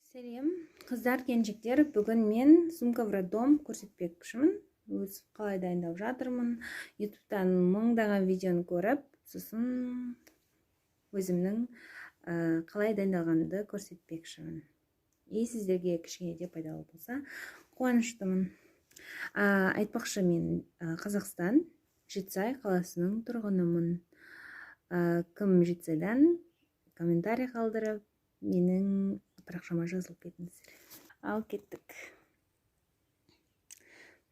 Сәлем, қыздар, келіншектер. Бүгін мен сумка в роддом көрсетпекшімін. Өз қалай дайындап жатырмын. Ютубтан мыңдаған видеоны көріп, сосын өзімнің қалай дайындалғанды көрсетпекшімін. Сіздерге кішкене де пайдалы болса, қуаныштымын. Айтпақшы, мен Қазақстан, Жетісай қаласының тұрғынымын. Кім Жетісайдан комментарий қалдырып, менің парақшама жазылып кетіңіздер. Ал кеттік.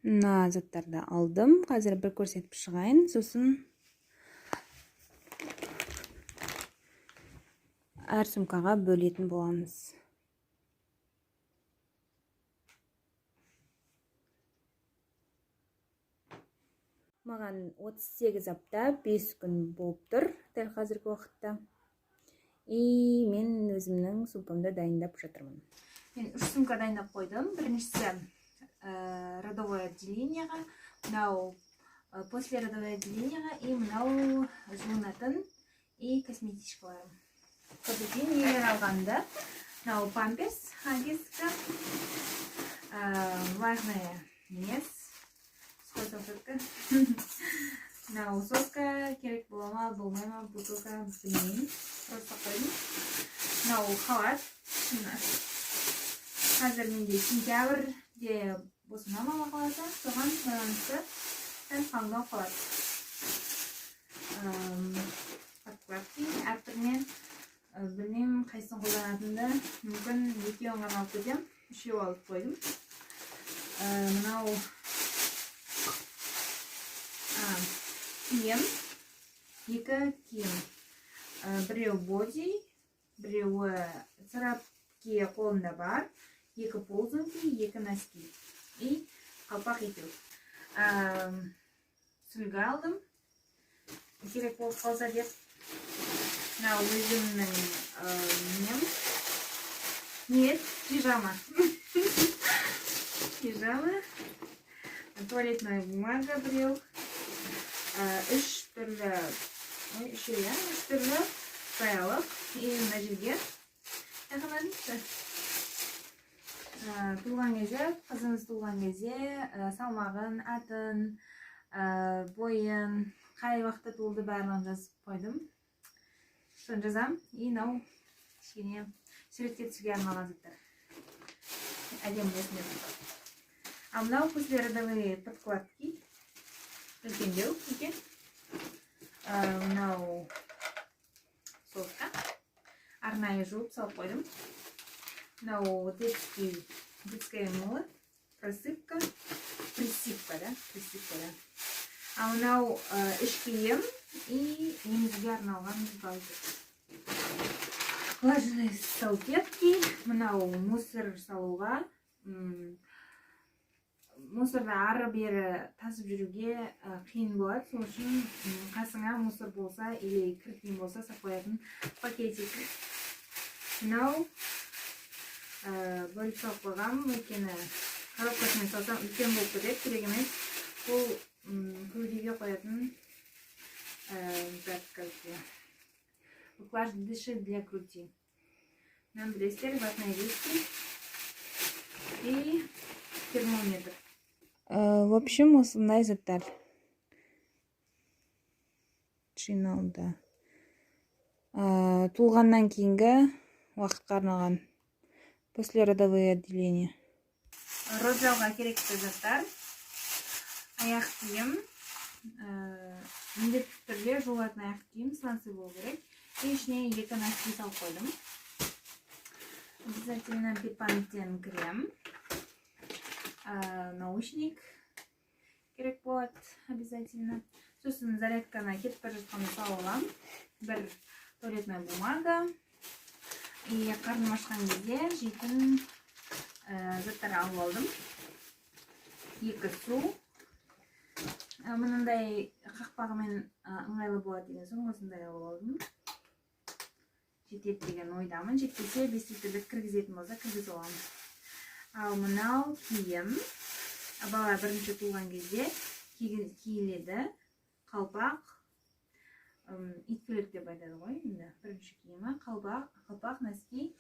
Мына заттарды алдым. Қазір бір көрсетіп шығайын, сосын әр сумкаға бөлетін боламыз. Маған 38 апта 5 күн болып тұр, дәл қазіргі уақытта. Мен өзімнің сумкамды дайындап жатырмын. Мен 3 сумка дайындап қойдым. Біріншісі родовое отделениеға, мынау после родовое отделениеға, мынау жуынатын косметичкаларым. Көбейтен нелер алғанды, мынау памперс, агеска, влажная емес, сколько мынау соска, керек бола ма, болмай ма, бутылка, білмеймін. Просто қойдым. Мынау халат. Қазір менде сентябрьде босанам ала қалады, соған байланысты сәл қаңдау халат. Подкладки әртүрінен білмеймін қайсын қолданатынды, мүмкін екеуін ғана алып кетем, үшеу алып қойдым. Мынау киім, екі киім. Біреу боди, біреуі царапки қолында бар, екі ползунки, екі носки. И қалпақ етеу. Сүлгі алдым. Керек болып қалса деп. Мынау өзімнің пижама. Пижама. Туалетная бумага біреу. Үш түрлі саялық. Мына жерге тағынадыңызшы. Туылған кезде, қызыңыз туылған кезде салмағын, атын, бойын, қай уақытта туылды барлығын жазып қойдым. Соны жазам. Мынау кішкене суретке түсуге арналған заттар. Әдемі есімде тұрды. Мынау послеродовые подкладки. Үлкендеу екен. Мынау соска. Арнайы жуып салып қойдым. Мынау детская мыло, присыпка, да? Мынау үш киім немізге арналған галстук. Влажные салфетки, мынау мусор салуға, мусорды ары-бері тасып жүруге қиын болады. Сол үшін қасыңа мусор болса или кірпейін болса сақлайтын пакетик. Мынау бөліп салып қойғам, өйткені коробкасымен салсам үлкен болып кетеді, керек емес. Бұл грудиге қоятын зат. Буклаж дыши для груди. Нам білесіздер, ватные диски и термометр. В общем, осындай заттар жиналды. Туылғаннан кейінгі уақытқа арналған послеродовые отделения. Розалға керекті заттар. Аяқ киім. Міндетті түрде жуылатын аяқ киім, сланцы болу керек. Ішіне екі носки салып қойдым. Обязательно бепантен крем. Наушник керек болады обязательно. Сосын зарядканы кетіп бара жатқанда салып аламын. Бір туалетная бумага. Қарным ашқан кезде жейтін заттар алып алдым. Екі су. Мұндай қақпағымен ыңғайлы болады деген соң осындай алып алдым. Жетеді деген ойдамын. Жетпесе 5 литрлік кіргізетін болса кіргізіп аламын. Ал мынау киім. Бала бірінші туылған кезде киіледі. Қалпақ. Иткілік деп айтады ғой. Бірінші киімі қалпақ, носки,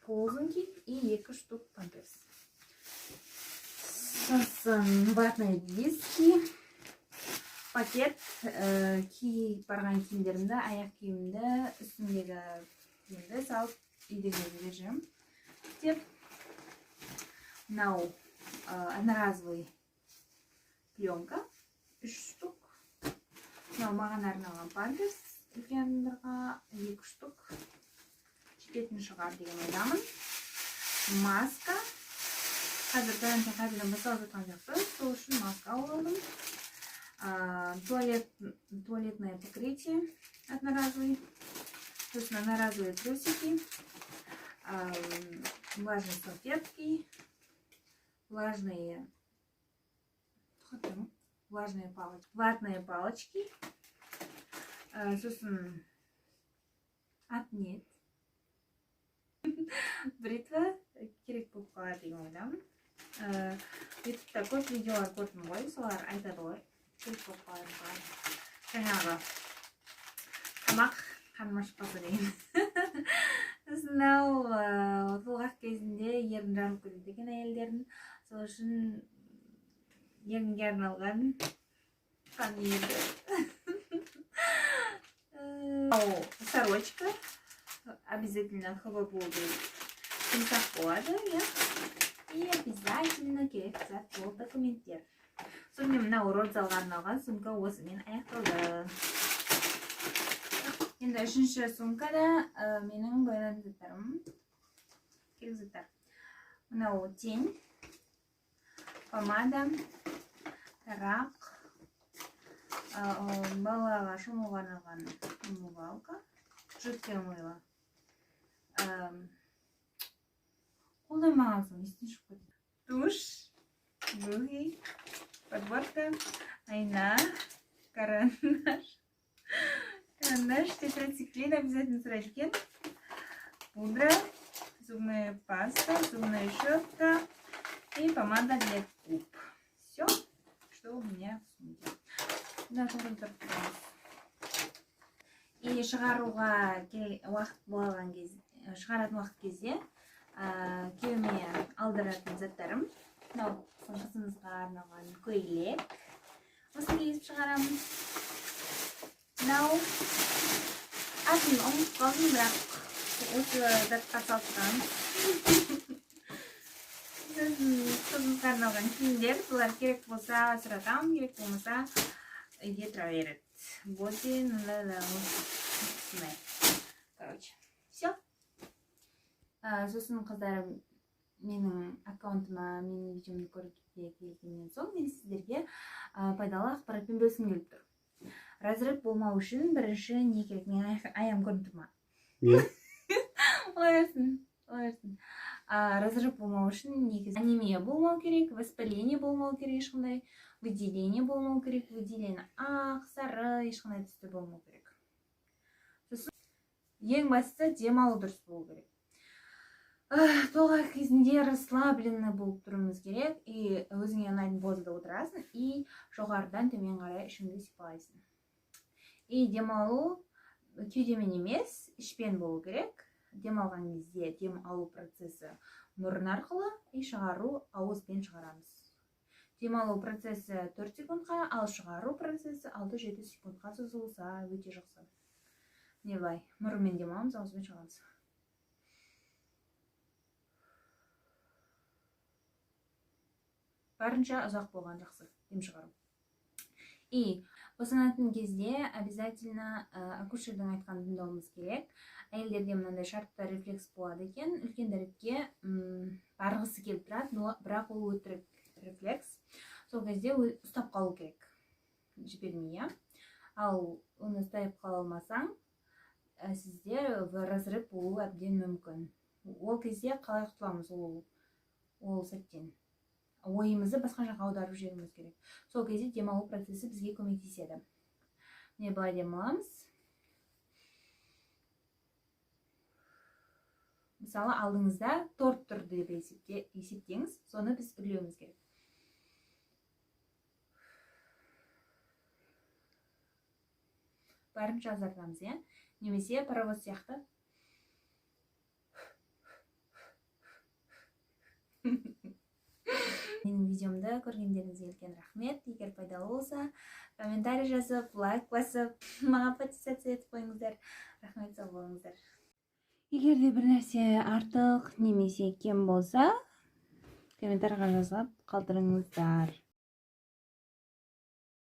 пол сосын ватные диски, пакет, киіп барған киімдерімді, аяқ киімді, үстімдегі киімді салып үйдегі режим деп. Мынау одноразовый пленка 3 штук. Мынау маған арналған памперс, үлкендерге 2 штук. Жететін шығар деген ойдамын. Маска. Қазір таңертең басталып жатқан жақсы, сол үшін маска алдым. Туалетное покрытие одноразовый. Сосын одноразовые трусики. Влажные салфетки. Влажные палочки. Ватные палочки. Сосын атнет. Бритва керек болып қалады деген ойдамын. Ютубта көп видеолар көрдім ғой, солар айтады ғой. Керек болып қалады. Жаңағы тамақ қаныма шықпаса деген. Мынау толғақ кезінде ерін жанып кетеді екен әйелдердің. Сол үшін ерінге арналған қан еді. Сорочка. Обязательно ХВ будет тимсақ болады, иә. И обязательно керек зат бұл документтер. Сонымен мынау родзалға арналған сумка осымен аяқталды. Енді үшінші сумкада менің байланған заттарым. Керек заттар. Мынау тень, помада, тарақ, балаға шомылуға арналған умывалка, жидкое мыло. Қолдаймаған соң естен шығып кетті. Туш, духи, подводка, айна, карандаш. Карандаш, тетрациклин обязательно сразу екен. Пудра, зубная паста, зубная щетка и помада для губ. Все, что у меня в сумке. Да, и шығаруға уақыт болған кезде, шығаратын уақыт кезде күйеуіме алдыратын заттарым. Мынау қызымызға арналған көйлек. Осыны киіп шығарамын. Мынау атын ұмытып қалдым, бірақ осы затқа салған. Қызымызға арналған киімдер, солар керек болса сұратам, керек болмаса үйде тұра береді. Боди, короче, все. Сосын қыздарым менің аккаунтыма, менің видеомды көргенге келгеннен соң мен сіздерге пайдалы ақпаратпен бөліскім келіп тұр. Разрыв болмау үшін бірінші не керек? Мен аяғым көрініп тұр ма? Не? Олайырсын. Разрыв болмау үшін негізі анемия болмау керек, воспаление болмау керек, ешқандай выделение болмау керек, выделение ақ, сары, ешқандай түсті болмау керек. Сосын ең бастысы демалу дұрыс болу керек. Толғақ кезінде расслабленно болып тұруымыз керек, и өзіңе ұнайтын позада отырасың, и жоғарыдан төмен қарай ішіңді сипалайсың. И демалу кеудемен емес, ішпен болу керек. Демалған кезде дем алу процесі мұрын арқылы, и шығару ауызбен шығарамыз. Демалу процесі 4 секундқа, ал шығару процесі 6-7 секундқа созылса өте жақсы. Не былай, мұрынмен демаламыз, ауызбен шығарамыз. Барынша ұзақ болған жақсы, дем шығару. И босанатын кезде обязательно акушердің айтқанын тыңдауымыз керек. Әйелдерде мынандай шартты рефлекс болады екен, үлкендерге барғысы келіп тұрады, бірақ ол өтірік рефлекс. Сол кезде ұстап қалу керек. Жібермей, ал оны ұстап қала алмасаң, сізде разрыв болуы әбден мүмкін. Ол кезде қалай құтыламыз ол сәттен? Ойымызды басқа жаққа аударып жіберуіміз керек. Сол кезде демалу процесі бізге көмектеседі. Міне былай демаламыз. Мысалы, алдыңызда торт тұр деп есептеңіз, соны біз үрлеуіміз керек. Барынша азартамыз, немесе паровоз сияқты. Менің видеомды көргендеріңізге үлкен рахмет. Егер пайдалы болса, комментарий жазып, лайк басып, маған подписаться етіп қойыңыздар. Рахмет, сау болыңыздар. Егер де бір нәрсе артық немесе кем болса, комментарийға жазып қалдырыңыздар.